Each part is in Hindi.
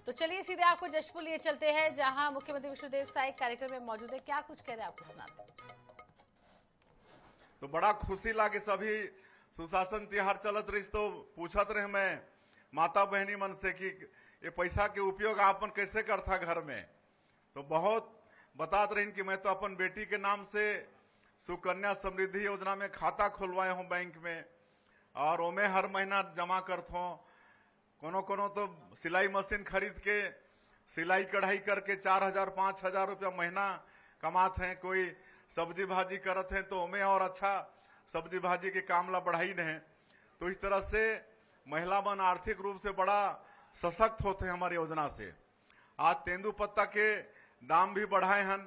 तो चलिए सीधे आपको जशपुर लिए चलते हैं, जहां मुख्यमंत्री विष्णुदेव साय कार्यक्रम में मौजूद है। क्या कुछ कह रहे हैं आपको सुनाते हैं। तो बड़ा खुशी लागे, सभी सुशासन त्योहार चलत रही तो पूछत रहे मैं माता बहनी मन से कि ये पैसा के उपयोग आपन कैसे करता घर में। तो बहुत बतात रही कि मैं तो अपन बेटी के नाम से सुकन्या समृद्धि योजना में खाता खुलवाए हूँ बैंक में, और ओमे हर महीना जमा करता हूँ। कोनो तो सिलाई मशीन खरीद के सिलाई कढ़ाई करके 4,000-5,000 रुपया महीना कमाते हैं। कोई सब्जी भाजी करत हैं तो ओमे और अच्छा सब्जी भाजी के काम ला बढ़ाई नहीं। तो इस तरह से महिला मन आर्थिक रूप से बड़ा सशक्त होते हैं हमारी योजना से। आज तेंदुपत्ता के दाम भी बढ़ाए हैं,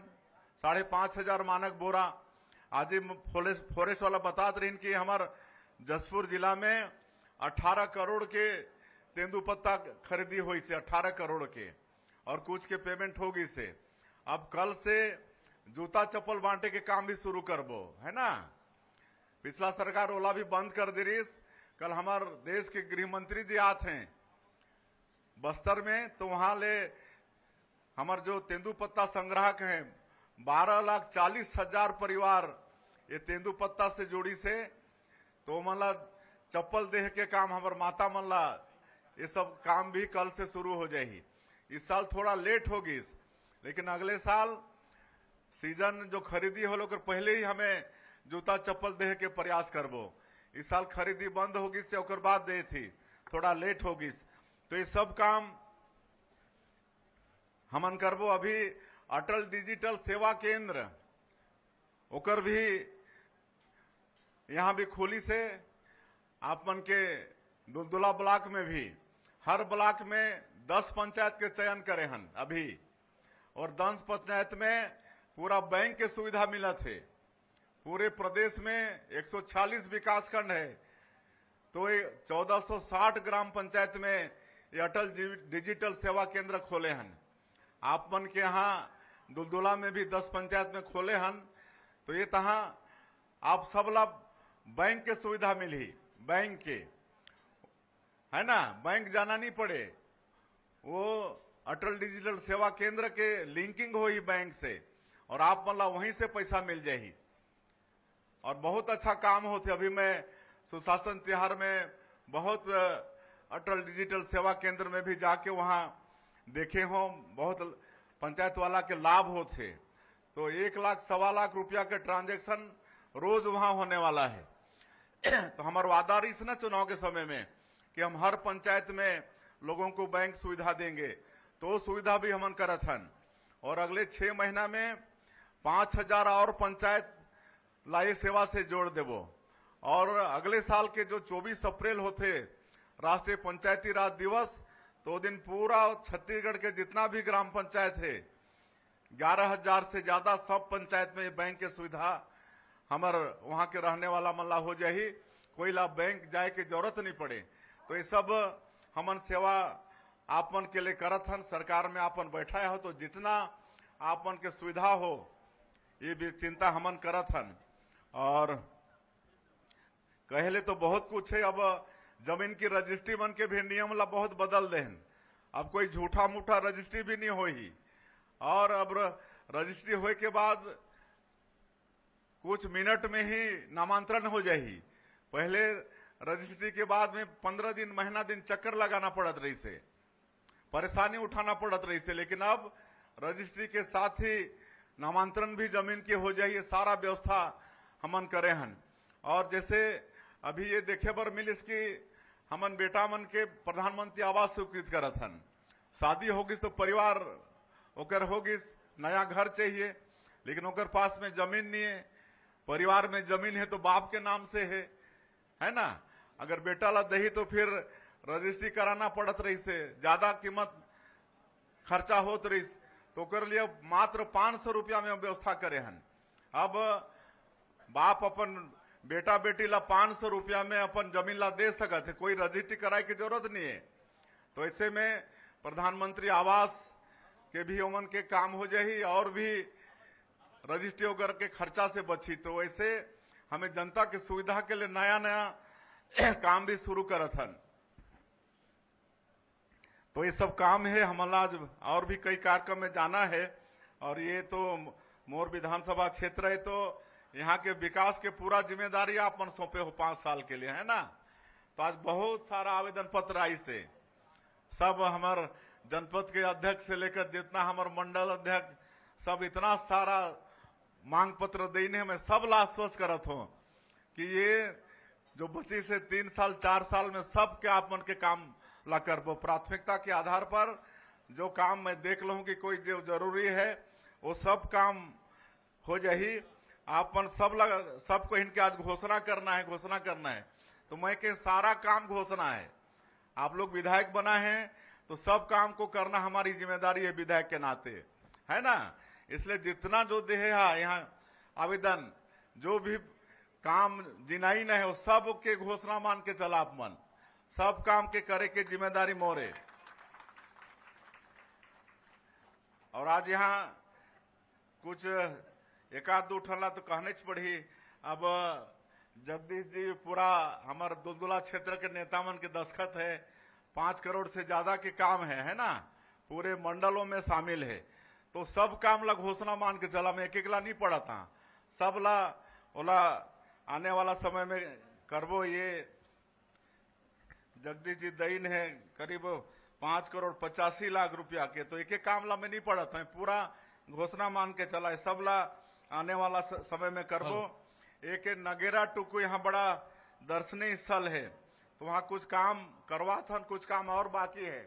5,500 मानक बोरा। आज फॉरेस्ट वाला बतात रही कि हमार जशपुर जिला में 18 करोड़ के तेंदुपत्ता खरीदी हुई से, 18 करोड़ के, और कुछ के पेमेंट होगी से। अब कल से जूता चप्पल बांटे के काम भी शुरू करबो, है ना। पिछला सरकार ओला भी बंद कर दी रही। कल हमार देश के गृह मंत्री जी आते हैं बस्तर में, तो वहां ले हमार जो तेंदुपत्ता संग्राहक हैं 12,40,000 परिवार ये तेंदुपत्ता से जुड़ी से। तो मतलब चप्पल देह के काम हमार माता मनला ये सब काम भी कल से शुरू हो जाएगी। इस साल थोड़ा लेट होगी, लेकिन अगले साल सीजन जो खरीदी हो लोग पहले ही हमें जूता चप्पल देह के प्रयास करबो। इस साल खरीदी बंद होगी से ओकर बाद दे थी, थोड़ा लेट होगी। तो ये सब काम हमन करबो। अभी अटल डिजिटल सेवा केंद्र ओकर भी यहाँ भी खोली से। आप मन के दुलदुला ब्लॉक में भी हर ब्लॉक में 10 पंचायत के चयन करे हन अभी, और 10 पंचायत में पूरा बैंक के सुविधा मिला थे। पूरे प्रदेश में 140 विकास खंड है, तो ये 1460 ग्राम पंचायत में ये अटल डिजिटल सेवा केंद्र खोले हन। आप मन के यहाँ दुलदुला में भी 10 पंचायत में खोले हन। तो ये तहाँ आप सब ला बैंक के सुविधा मिली, बैंक के, है ना। बैंक जाना नहीं पड़े, वो अटल डिजिटल सेवा केंद्र के लिंकिंग हो ही बैंक से, और आप मतलब वहीं से पैसा मिल जाएगी। और बहुत अच्छा काम होते। अभी मैं सुशासन त्योहार में बहुत अटल डिजिटल सेवा केंद्र में भी जाके वहां देखे हो, बहुत पंचायत वाला के लाभ होते। तो 1 लाख 1.25 लाख रुपया के ट्रांजेक्शन रोज वहां होने वाला है। तो हमारा वादा रही ना चुनाव के समय में कि हम हर पंचायत में लोगों को बैंक सुविधा देंगे, तो सुविधा भी हमन करत हन। और अगले 6 महीना में 5,000 और पंचायत लाए सेवा से जोड़ देवो। और अगले साल के जो 24 अप्रैल होते राष्ट्रीय पंचायती राज दिवस, तो दिन पूरा छत्तीसगढ़ के जितना भी ग्राम पंचायत है 11,000 से ज्यादा सब पंचायत में बैंक के सुविधा हमार वहां के रहने वाला मल्ला हो जाही। कोई ला बैंक जाए के जरूरत नहीं पड़े। तो ये सब हमन सेवा आपन के लिए करत हन। सरकार में आपन बैठा हो तो जितना आपन के सुविधा हो ये भी चिंता हमन करत हन। और कहले तो बहुत कुछ है। अब जमीन की रजिस्ट्री मन के भी नियम ला बहुत बदल देन। अब कोई झूठा मूठा रजिस्ट्री भी नहीं होही। और अब रजिस्ट्री होए के बाद कुछ मिनट में ही नामांतरण हो जाही। पहले रजिस्ट्री के बाद में 15 दिन महीना दिन चक्कर लगाना पड़त रही से, परेशानी उठाना पड़त रही से। लेकिन अब रजिस्ट्री के साथ ही नामांतरण भी जमीन की हो जाए, सारा व्यवस्था हमन करे हन। और जैसे अभी ये देखे बर मिलिस कि हमन बेटा मन के प्रधानमंत्री आवास स्वीकृत करत हन। शादी होगी तो परिवार ओकर होगी, नया घर चाहिए, लेकिन ओकर पास में जमीन नहीं है। परिवार में जमीन है तो बाप के नाम से है ना। अगर बेटा ला दही तो फिर रजिस्ट्री कराना पड़त रही से, ज्यादा कीमत खर्चा होत रही। तो ओकर लिए मात्र 500 रुपया में व्यवस्था करे हन। अब बाप अपन बेटा बेटी ला 500 रुपया में अपन जमीन ला दे सकत है, कोई रजिस्ट्री कराए की जरूरत नहीं है। तो ऐसे में प्रधानमंत्री आवास के भी ओमन के काम हो जाही और भी रजिस्ट्री वगैरह के खर्चा से बची। तो ऐसे हमें जनता की सुविधा के लिए नया नया काम भी शुरू करत हन। तो ये सब काम है। हमारा आज और भी कई कार्यक्रम में जाना है, और ये तो मोर विधानसभा क्षेत्र है, तो यहाँ के विकास के पूरा जिम्मेदारी आप मन सौंपे हो 5 साल के लिए, है ना। तो आज बहुत सारा आवेदन पत्र आई से, सब हमारे जनपद के अध्यक्ष से लेकर जितना हमारे मंडल अध्यक्ष सब इतना सारा मांग पत्र देने में सब ला आश्वस्त करत हो कि ये जो बची से 3 साल 4 साल में सब के आप मन के काम ला करबो। प्राथमिकता के आधार पर जो काम मैं देख लूं कि कोई जो जरूरी है वो सब काम हो जाही। आपन सबको इनके आज घोषणा करना है, तो मैं के सारा काम घोषणा है। आप लोग विधायक बना है तो सब काम को करना हमारी जिम्मेदारी है विधायक के नाते, है ना। इसलिए जितना जो दे है यहाँ आवेदन, जो भी काम जिनाई न है वो सब के घोषणा मान के चला आप मन, सब काम के करे के जिम्मेदारी मोरे। और आज यहाँ कुछ एकाध दो ठला तो कहने पड़ी। अब जगदीश जी पूरा हमारे दुलदुला क्षेत्र के नेता मन के दस्तखत है, 5 करोड़ से ज्यादा के काम है ना, पूरे मंडलों में शामिल है। तो सब काम ला घोषणा मान के चला, मैं एक ला नहीं पड़ा था, सब ला ओला आने वाला समय में करबो। ये जगदीश जी दईन है करीब 5 करोड़ 85 लाख रुपया के, तो एक काम ला मैं नहीं पड़ा था, पूरा घोषणा मान के चला है, सब ला आने वाला समय में करबो। एक नगेरा टुकु यहाँ बड़ा दर्शनीय स्थल है, तो वहाँ कुछ काम करवा था, कुछ काम और बाकी है,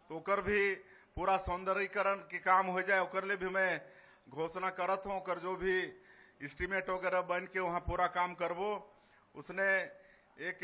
तो ओकर भी पूरा सौंदर्यीकरण के काम हो जाए, ओकर ले भी मैं घोषणा करत हूँ। ओकर जो भी एस्टीमेट वगैरह बन के वहाँ पूरा काम करबो। उसने एक